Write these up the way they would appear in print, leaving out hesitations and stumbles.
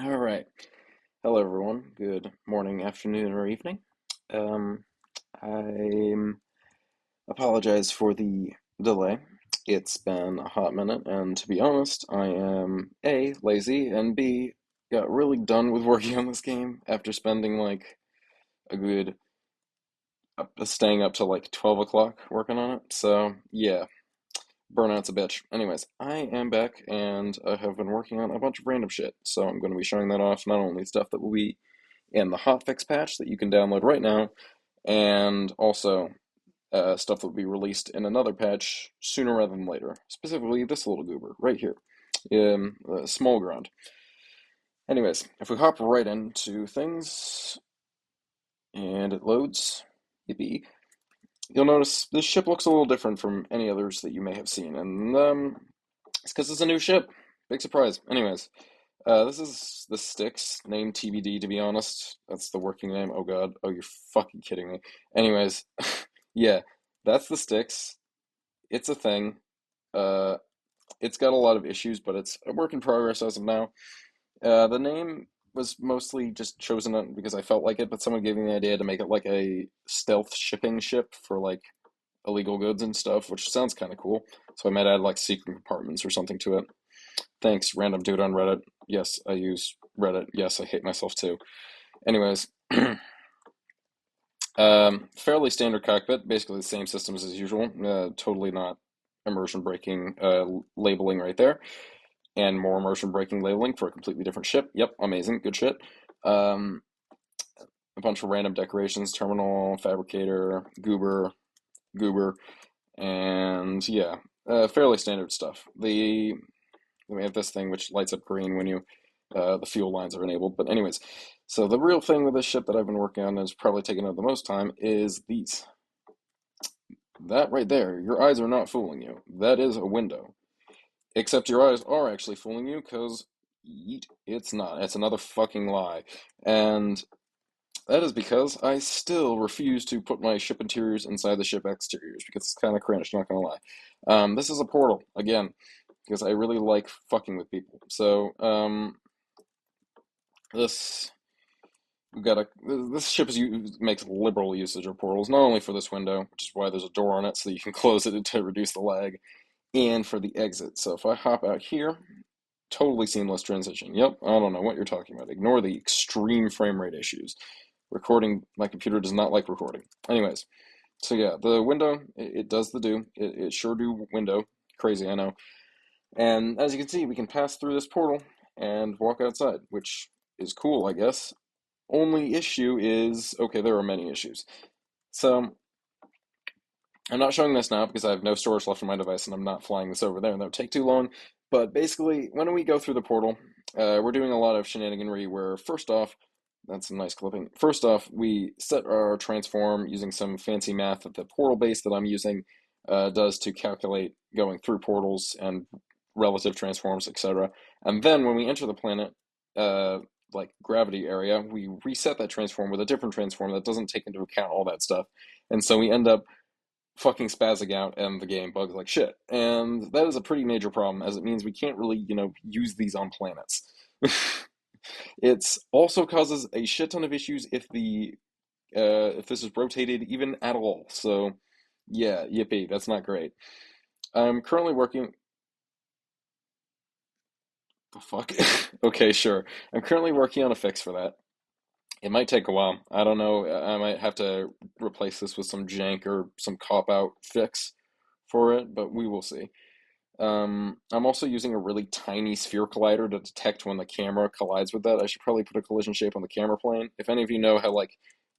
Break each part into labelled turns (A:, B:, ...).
A: All right. Hello, everyone. Good morning, afternoon, or evening. Um, I apologize for the delay. It's been a hot minute, and to be honest, I am A, lazy, and B, got really done with working on this game after spending like a good, staying up till like 12 o'clock working on it. So, yeah, burnout's a bitch. Anyways, I am back, and I have been working on a bunch of random shit. So, I'm going to be showing that off, not only stuff that will be in the hotfix patch that you can download right now, and also stuff that will be released in another patch sooner rather than later. Specifically, this little goober right here, small ground. Anyways, if we hop right into things and it loads, yippee, you'll notice this ship looks a little different from any others that you may have seen, and it's because it's a new ship. Big surprise. Anyways, this is the STYX, named TBD, to be honest. That's the working name. Oh god. Oh, you're fucking kidding me. Anyways, yeah, that's the STYX. It's a thing. Uh, it's got a lot of issues, but it's a work in progress as of now. The name was mostly just chosen because I felt like it, but someone gave me the idea to make it like a stealth shipping ship for like illegal goods and stuff, which sounds kind of cool. So I might add like secret compartments or something to it. Thanks, random dude on Reddit. Yes, I use Reddit. Yes, I hate myself too. Anyways, fairly standard cockpit, basically the same systems as usual. Totally not immersion breaking labeling right there, and more immersion breaking labeling for a completely different ship. Yep, amazing, good shit. Um, a bunch of random decorations: terminal, fabricator, goober, and yeah, fairly standard stuff. We have this thing which lights up green when you the fuel lines are enabled. But anyways, so the real thing with this ship that I've been working on is probably taking up the most time is these. That right there, your eyes are not fooling you. That is a window. Except your eyes are actually fooling you because it's not. It's another fucking lie. And that is because I still refuse to put my ship interiors inside the ship exteriors because it's kind of cringe, not gonna lie. This is a portal, again, because I really like fucking with people. So, this we've got a this ship makes liberal usage of portals, not only for this window, which is why there's a door on it so you can close it to reduce the lag, and for the exit. So if I hop out here, totally seamless transition. Yep, I don't know what you're talking about. Ignore the extreme frame rate issues. Recording, my computer does not like recording. Anyways, so yeah, the window, it does the do. It sure do window. Crazy, I know. And as you can see, we can pass through this portal and walk outside, which is cool, I guess. Only issue is, okay, there are many issues. So, I'm not showing this now because I have no storage left on my device and I'm not flying this over there and that would take too long. But basically, when we go through the portal, we're doing a lot of shenaniganry where, first off, that's a nice clipping. First off, we set our transform using some fancy math that the portal base that I'm using does to calculate going through portals and relative transforms, etc. And then when we enter the planet, uh, like gravity area, we reset that transform with a different transform that doesn't take into account all that stuff. And so we end up fucking spazzing out and the game bugs like shit. And that is a pretty major problem, as it means we can't really, use these on planets. It's also causes a shit ton of issues if this is rotated even at all. So yeah, yippee, that's not great. I'm currently working. The fuck? Okay, sure. I'm currently working on a fix for that. It might take a while. I don't know. I might have to replace this with some jank or some cop out fix for it, but we will see. I'm also using a really tiny sphere collider to detect when the camera collides with that. I should probably put a collision shape on the camera plane. If any of you know how like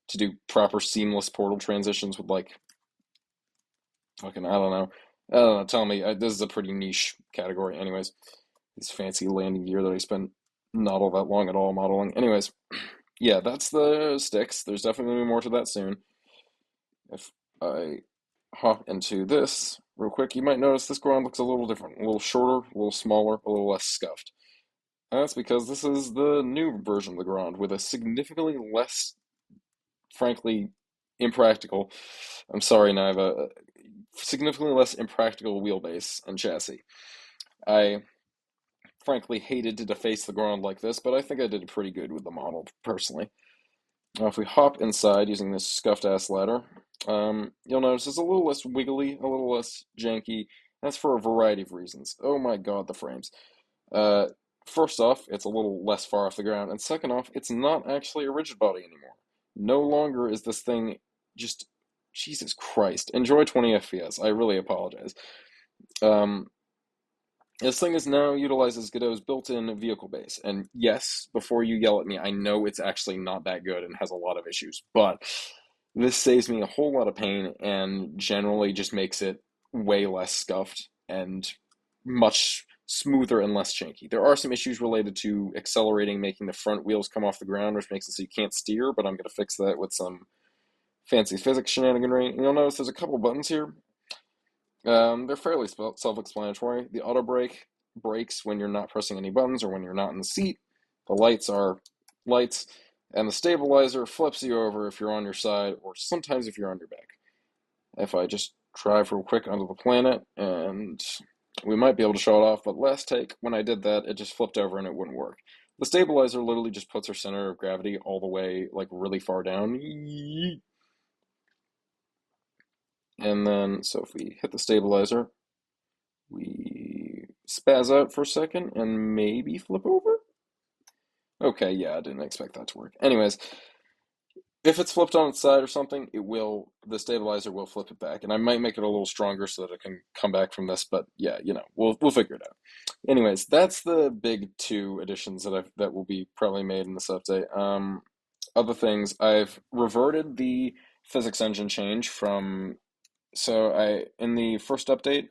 A: to do proper seamless portal transitions with like fucking I don't know. Tell me. This is a pretty niche category, anyways. This fancy landing gear that I spent not all that long at all modeling. Anyways, yeah, that's the STYX. There's definitely more to that soon. If I hop into this real quick, you might notice this ground looks a little different, a little shorter, a little smaller, a little less scuffed. And that's because this is the new version of the ground with a significantly less, frankly, impractical. I'm sorry, now I have a significantly less impractical wheelbase and chassis. I frankly hated to deface the ground like this, but I think I did pretty good with the model, personally. Now, if we hop inside using this scuffed ass ladder, you'll notice it's a little less wiggly, a little less janky. That's for a variety of reasons. Oh my god, the frames. Uh, First off, it's a little less far off the ground, and second off, it's not actually a rigid body anymore. No longer is this thing just, Jesus Christ. Enjoy 20 FPS. I really apologize. Um, this thing is now utilizes Godot's built-in vehicle base, and yes, before you yell at me, I know it's actually not that good and has a lot of issues, but this saves me a whole lot of pain and generally just makes it way less scuffed and much smoother and less janky. There are some issues related to accelerating, making the front wheels come off the ground, which makes it so you can't steer, but I'm going to fix that with some fancy physics shenaniganry. And you'll notice there's a couple buttons here. They're fairly self-explanatory. The auto brake brakes when you're not pressing any buttons or when you're not in the seat. The lights are lights, and the stabilizer flips you over if you're on your side or sometimes if you're on your back. If I just drive real quick onto the planet, and we might be able to show it off, but last take, when I did that, it just flipped over and it wouldn't work. The stabilizer literally just puts our center of gravity all the way, like, really far down. And then, so if we hit the stabilizer, we spaz out for a second and maybe flip over? Okay, yeah, I didn't expect that to work. Anyways, if it's flipped on its side or something, the stabilizer will flip it back. And I might make it a little stronger so that it can come back from this, but yeah, we'll figure it out. Anyways, that's the big two additions that will be probably made in this update. Other things, I've reverted the physics engine change from, in the first update,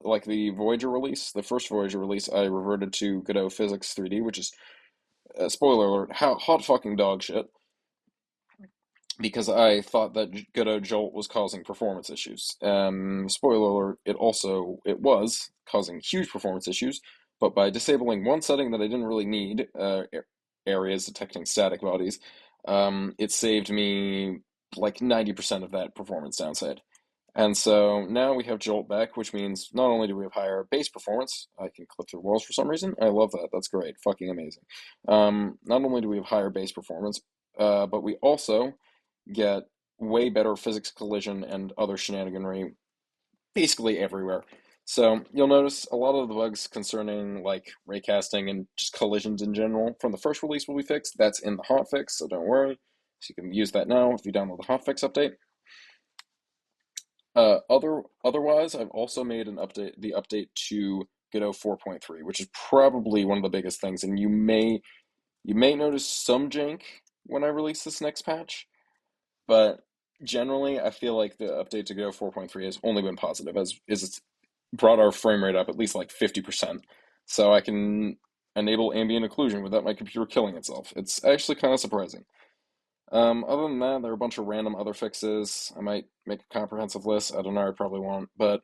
A: like the Voyager release, the first Voyager release, I reverted to Godot Physics 3D, which is, spoiler alert, hot fucking dog shit, because I thought that Godot Jolt was causing performance issues. Spoiler alert, it was causing huge performance issues, but by disabling one setting that I didn't really need, areas detecting static bodies, it saved me like 90% of that performance downside. And so now we have Jolt back, which means not only do we have higher base performance, I can clip through walls for some reason. I love that. That's great. Fucking amazing. Not only do we have higher base performance, but we also get way better physics collision and other shenaniganry basically everywhere. So you'll notice a lot of the bugs concerning like raycasting and just collisions in general from the first release will be fixed. That's in the hotfix, so don't worry. So you can use that now if you download the hotfix update. Otherwise, I've also made the update to Godot 4.3, which is probably one of the biggest things, and you may notice some jank when I release this next patch, but generally, I feel like the update to Godot 4.3 has only been positive, as it's brought our frame rate up at least like 50%, so I can enable ambient occlusion without my computer killing itself. It's actually kind of surprising. Other than that, there are a bunch of random other fixes. I might make a comprehensive list. I don't know, I probably won't, but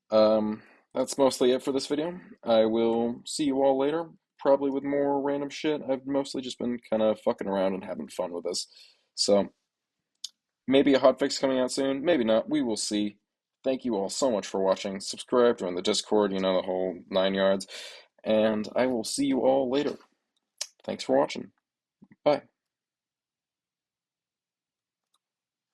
A: um, that's mostly it for this video. I will see you all later, probably with more random shit. I've mostly just been kind of fucking around and having fun with this. So, maybe a hotfix coming out soon, maybe not. We will see. Thank you all so much for watching. Subscribe, join the Discord, the whole 9 yards. And I will see you all later. Thanks for watching. Bye.